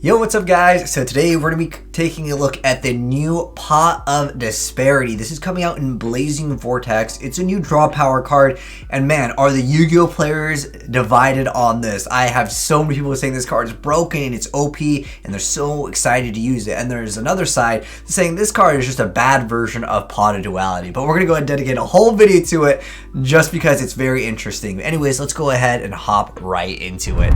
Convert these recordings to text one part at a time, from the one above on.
Yo, what's up guys? So today we're going to be taking a look at the new Pot of Disparity. This is coming out in Blazing Vortex. It's a new draw power card, and man, are the Yu-Gi-Oh players divided on this. I have so many people saying this card is broken, it's OP, and they're so excited to use it. And there's another side saying this card is just a bad version of Pot of Duality. But we're going to go ahead and dedicate a whole video to it just because it's very interesting. Anyways, let's go ahead and hop right into it.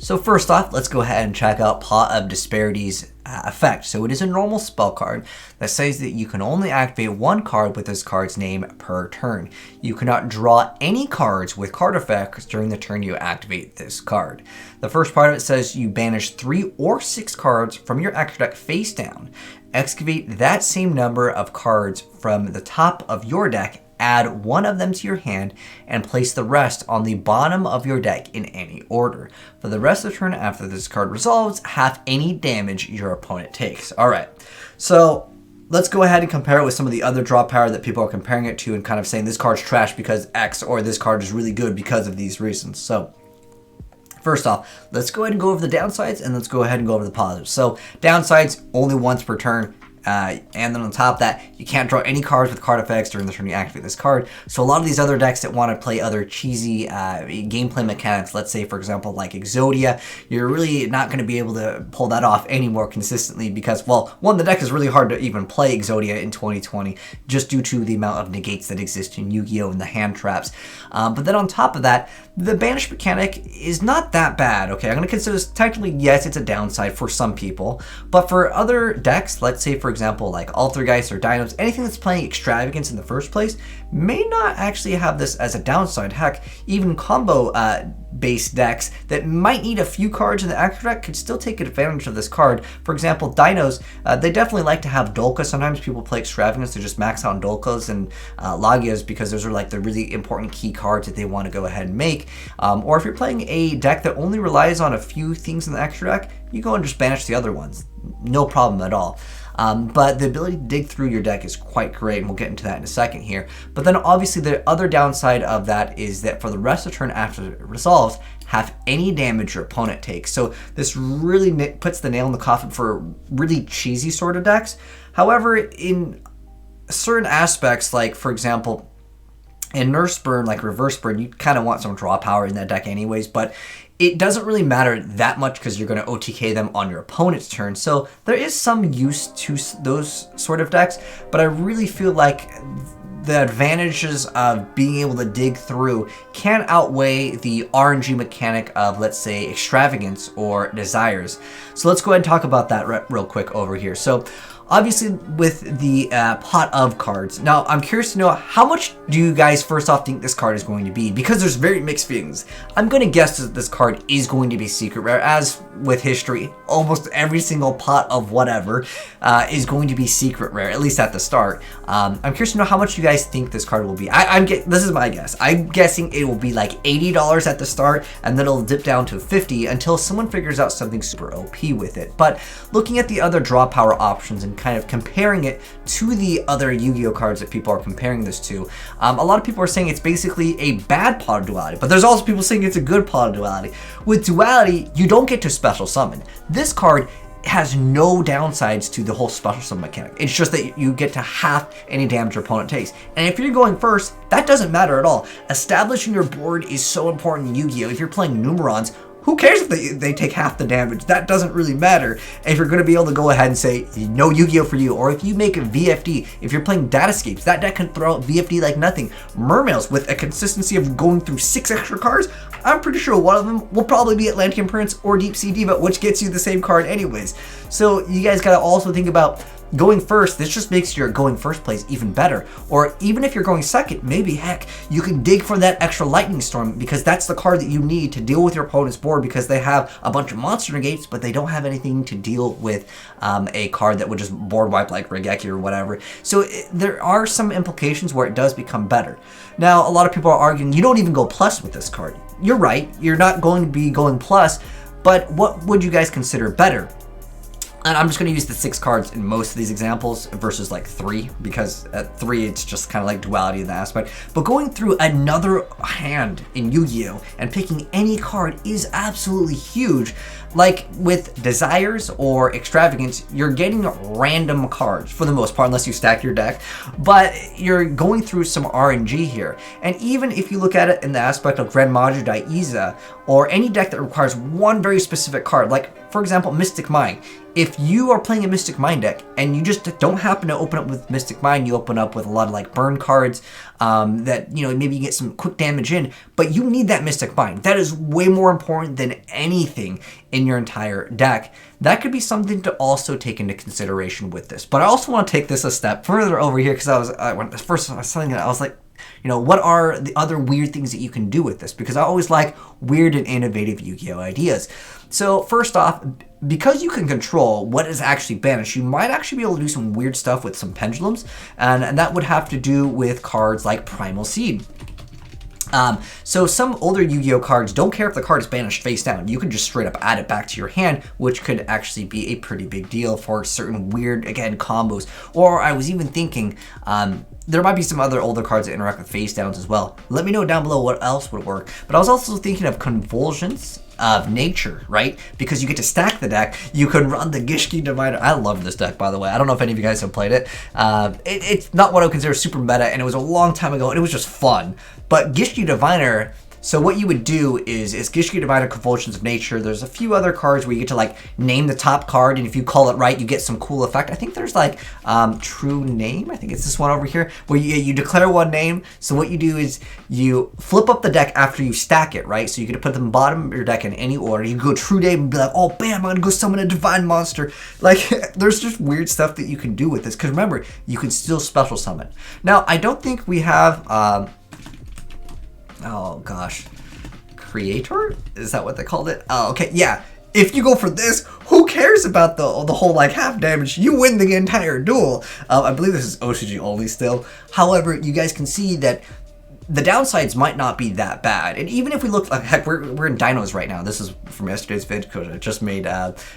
So first off, let's go ahead and check out Pot of Disparity's effect. So it is a normal spell card that says that you can only activate one card with this card's name per turn. You cannot draw any cards with card effects during the turn you activate this card. The first part of it says you banish 3 or 6 cards from your extra deck face down. Excavate that same number of cards from the top of your deck, add one of them to your hand, and place the rest on the bottom of your deck in any order. For the rest of the turn after this card resolves, half any damage your opponent takes. Alright, so let's go ahead and compare it with some of the other draw power that people are comparing it to and kind of saying this card's trash because X, or this card is really good because of these reasons. So first off, let's go ahead and go over the downsides, and let's go ahead and go over the positives. So downsides, only once per turn. And then on top of that, you can't draw any cards with card effects during the turn you activate this card. So a lot of these other decks that want to play other cheesy gameplay mechanics, let's say for example like Exodia, you're really not going to be able to pull that off any more consistently because, well, one, the deck is really hard to even play Exodia in 2020 just due to the amount of negates that exist in Yu-Gi-Oh! And the hand traps. But then on top of that, the banish mechanic is not that bad. Okay, I'm going to consider this technically, yes, it's a downside for some people, but for other decks, let's say for example like Altergeist or Dinos, anything that's playing Extravagance in the first place may not actually have this as a downside. Heck, even combo based decks that might need a few cards in the extra deck could still take advantage of this card. For example, Dinos, they definitely like to have Dolka. Sometimes people play Extravagance to just max out Dolkas and Lagias because those are like the really important key cards that they want to go ahead and make. Or if you're playing a deck that only relies on a few things in the extra deck, you go and just banish the other ones. No problem at all. But the ability to dig through your deck is quite great, and we'll get into that in a second here. But then obviously the other downside of that is that for the rest of the turn after it resolves, half any damage your opponent takes. So this really puts the nail in the coffin for really cheesy sort of decks. However, in certain aspects, like for example, in Nurse Burn, like Reverse Burn, you kind of want some draw power in that deck anyways, but it doesn't really matter that much because you're going to OTK them on your opponent's turn. So there is some use to those sort of decks, but I really feel like the advantages of being able to dig through can outweigh the RNG mechanic of, let's say, Extravagance or Desires. So let's go ahead and talk about that real quick over here. So obviously with the Pot of cards. Now, I'm curious to know how much do you guys first off think this card is going to be? Because there's very mixed feelings. I'm going to guess that this card is going to be secret rare. As with history, almost every single pot of whatever is going to be secret rare, at least at the start. I'm curious to know how much you guys think this card will be. This is my guess. I'm guessing it will be like $80 at the start, and then it'll dip down to $50 until someone figures out something super OP with it. But looking at the other draw power options and kind of comparing it to the other Yu-Gi-Oh cards that people are comparing this to, a lot of people are saying it's basically a bad Pot of Duality, but there's also people saying it's a good Pot of Duality. With Duality, you don't get to special summon. This card has no downsides to the whole special summon mechanic. It's just that you get to half any damage your opponent takes. And if you're going first, that doesn't matter at all. Establishing your board is so important in Yu-Gi-Oh! If you're playing Numerons, who cares if they take half the damage? That doesn't really matter. If you're going to be able to go ahead and say, no Yu-Gi-Oh for you, or if you make a VFD, if you're playing Datascapes, that deck can throw out VFD like nothing. Mermails, with a consistency of going through 6 extra cards, I'm pretty sure one of them will probably be Atlantean Prince or Deep Sea Diva, which gets you the same card anyways. So you guys got to also think about going first. This just makes your going first plays even better. Or even if you're going second, maybe, heck, you can dig for that extra Lightning Storm because that's the card that you need to deal with your opponent's board because they have a bunch of monster negates, but they don't have anything to deal with a card that would just board wipe like Regeki or whatever. So there are some implications where it does become better. Now, a lot of people are arguing you don't even go plus with this card. You're right, you're not going to be going plus, but what would you guys consider better? And I'm just going to use the 6 cards in most of these examples versus like 3, because at 3 it's just kind of like duality in the aspect. But going through another hand in Yu-Gi-Oh! And picking any card is absolutely huge. Like with Desires or Extravagance, you're getting random cards for the most part, unless you stack your deck. But you're going through some RNG here. And even if you look at it in the aspect of Grand Maju Daiza, or any deck that requires one very specific card, like for example, Mystic Mind. If you are playing a Mystic Mind deck and you just don't happen to open up with Mystic Mind, you open up with a lot of like burn cards that, you know, maybe you get some quick damage in, but you need that Mystic Mind. That is way more important than anything in your entire deck. That could be something to also take into consideration with this. But I also want to take this a step further over here, because when first I was saying it, I was like, you know, what are the other weird things that you can do with this? Because I always like weird and innovative Yu-Gi-Oh! Ideas. So first off, because you can control what is actually banished, you might actually be able to do some weird stuff with some pendulums, and that would have to do with cards like Primal Seed. So some older Yu-Gi-Oh cards don't care if the card is banished face down. You can just straight up add it back to your hand, which could actually be a pretty big deal for certain weird, again, combos. Or I was even thinking, there might be some other older cards that interact with face downs as well. Let me know down below what else would work. But I was also thinking of Convulsions of Nature, right? Because you get to stack the deck. You can run the Gishki Diviner. I love this deck, by the way. I don't know if any of you guys have played it. It's not what I would consider super meta, and it was a long time ago, and it was just fun. But Gishki Diviner, so what you would do is Gishki Diviner, Convulsions of Nature. There's a few other cards where you get to like name the top card, and if you call it right, you get some cool effect. I think there's like True Name. I think it's this one over here, where you declare one name. So what you do is you flip up the deck after you stack it, right? So you get to put them bottom of your deck in any order. You go True Name and be like, oh bam, I'm gonna go summon a Divine Monster. Like there's just weird stuff that you can do with this, because remember, you can still special summon. Now I don't think we have oh gosh, Creator? Is that what they called it? Oh, okay, yeah. If you go for this, who cares about the whole like half damage? You win the entire duel. I believe this is OCG only still. However, you guys can see that the downsides might not be that bad. And even if we look like, heck, we're in Dinos right now. This is from yesterday's video I just made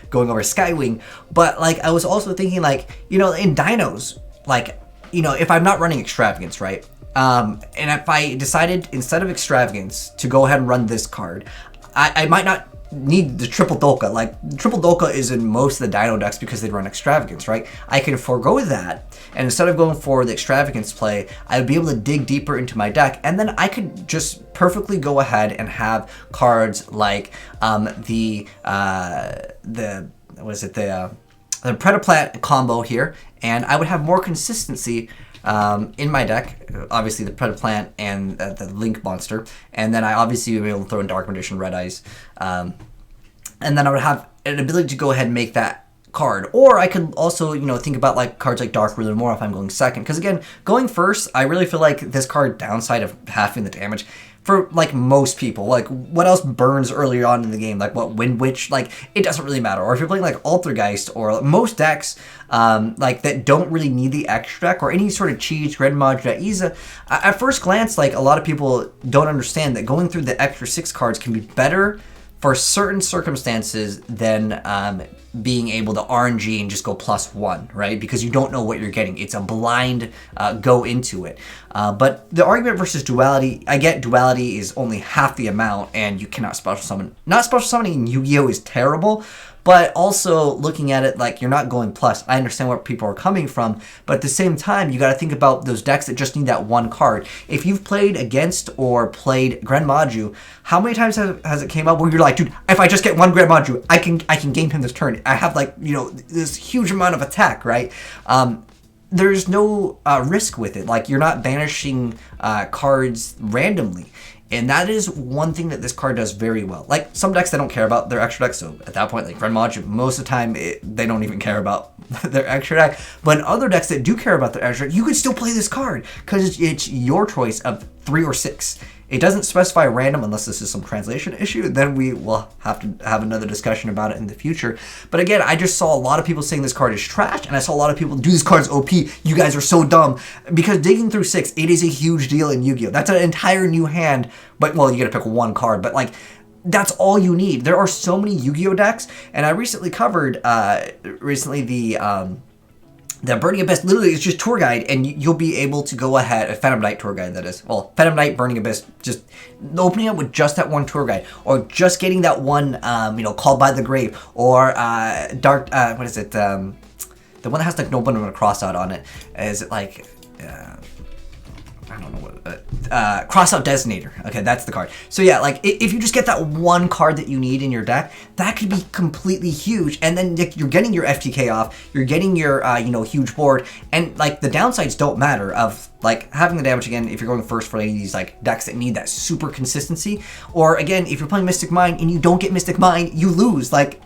going over Skywing. But like, I was also thinking like, you know, in Dinos, like, you know, if I'm not running Extravagance, right? And if I decided instead of Extravagance to go ahead and run this card, I might not need the triple Dolka. Like triple Dolka is in most of the Dino decks because they run Extravagance, right? I can forego that, and instead of going for the Extravagance play, I would be able to dig deeper into my deck, and then I could just perfectly go ahead and have cards like the Predaplant combo here, and I would have more consistency in my deck, obviously the Predaplant and the Link monster, and then I obviously would be able to throw in Dark Magician, Red Eyes, and then I would have an ability to go ahead and make that card. Or I could also, you know, think about like cards like Dark Ruler more if I'm going second, because again, going first, I really feel like this card downside of halving the damage for like most people, like what else burns earlier on in the game, like what Wind Witch, like it doesn't really matter. Or if you're playing like Altergeist or most decks like that don't really need the extra deck or any sort of cheese, Grand Maju Daiza, at first glance, like a lot of people don't understand that going through the extra 6 cards can be better for certain circumstances than being able to RNG and just go +1, right? Because you don't know what you're getting. It's a blind go into it. But the argument versus duality, I get duality is only half the amount and you cannot special summon. Not special summoning in Yu-Gi-Oh! Is terrible, but also looking at it like you're not going plus. I understand where people are coming from, but at the same time, you got to think about those decks that just need that one card. If you've played against or played Grand Maju, how many times has it came up where you're like, dude, if I just get one Grand Maju, I can game him this turn. I have like, you know, this huge amount of attack, right? There's no risk with it. Like you're not banishing cards randomly. And that is one thing that this card does very well. Like some decks, they don't care about their extra deck. So at that point, like Grand Maju, most of the time, they don't even care about their extra deck. But in other decks that do care about their extra deck, you can still play this card because it's your choice of 3 or 6. It doesn't specify random unless this is some translation issue. Then we will have to have another discussion about it in the future. But again, I just saw a lot of people saying this card is trash, and I saw a lot of people do this card's OP. You guys are so dumb. Because digging through 6, it is a huge deal in Yu-Gi-Oh! That's an entire new hand. But, well, you gotta pick one card. But, like, that's all you need. There are so many Yu-Gi-Oh decks, and I recently covered the Burning Abyss. Literally, it's just tour guide, and you'll be able to go ahead, a Phantom Knight tour guide, that is. Well, Phantom Knight, Burning Abyss, just opening up with just that one tour guide, or just getting that one, Called by the Grave, or Dark, what is it, the one that has like no button and a cross out on it. Is it like, I don't know what, Crossout Designator. Okay, that's the card. So yeah, like if you just get that one card that you need in your deck, that could be completely huge. And then you're getting your FTK off, you're getting your, huge board, and like the downsides don't matter of like having the damage again if you're going first for any of these like decks that need that super consistency. Or again, if you're playing Mystic Mine and you don't get Mystic Mine, you lose like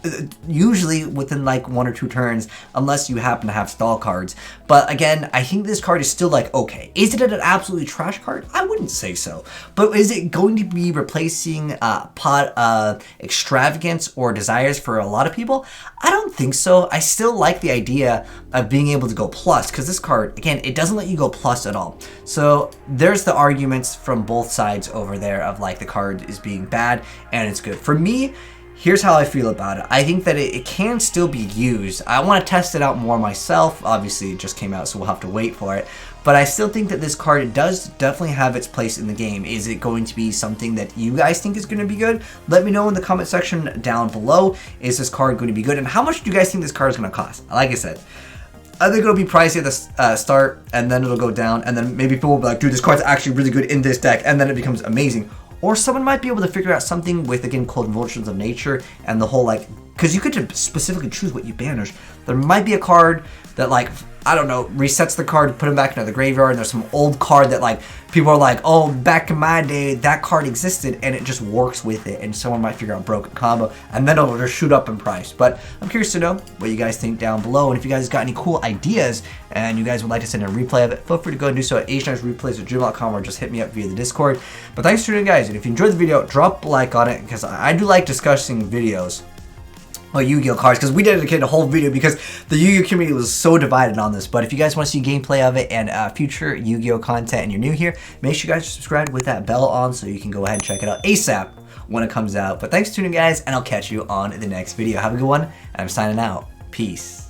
usually within like 1 or 2 turns, unless you happen to have stall cards. But again, I think this card is still like okay. Is it an absolutely trash card? I wouldn't say so. But is it going to be replacing Pot of Extravagance or Desires for a lot of people? I don't think so. I still like the idea of being able to go plus, because this card, again, it doesn't let you go plus at all. So there's the arguments from both sides over there of like the card is being bad and it's good. For me, here's how I feel about it. I think that it can still be used. I want to test it out more myself. Obviously, it just came out, so we'll have to wait for it. But I still think that this card does definitely have its place in the game. Is it going to be something that you guys think is going to be good? Let me know in the comment section down below. Is this card going to be good? And how much do you guys think this card is going to cost? Like I said, I think it'll be pricey at the start, and then it'll go down, and then maybe people will be like, dude, this card's actually really good in this deck, and then it becomes amazing. Or someone might be able to figure out something with, again, Convulsions of Nature, and the whole, like, because you could specifically choose what you banish. There might be a card that, like, I don't know, resets the card, put him back into the graveyard, and there's some old card that, like, people are like, oh, back in my day, that card existed, and it just works with it, and someone might figure out broken combo, and then it'll just shoot up in price. But I'm curious to know what you guys think down below, and if you guys got any cool ideas, and you guys would like to send a replay of it, feel free to go and do so at AzneyesReplays@gmail.com, or just hit me up via the Discord. But thanks for tuning in, guys, and if you enjoyed the video, drop a like on it, because I do like discussing videos or Yu-Gi-Oh cards, because we dedicated a whole video because the Yu-Gi-Oh community was so divided on this. But if you guys want to see gameplay of it and future Yu-Gi-Oh content and you're new here, make sure you guys subscribe with that bell on so you can go ahead and check it out ASAP when it comes out. But thanks for tuning in, guys, and I'll catch you on the next video. Have a good one, and I'm signing out. Peace.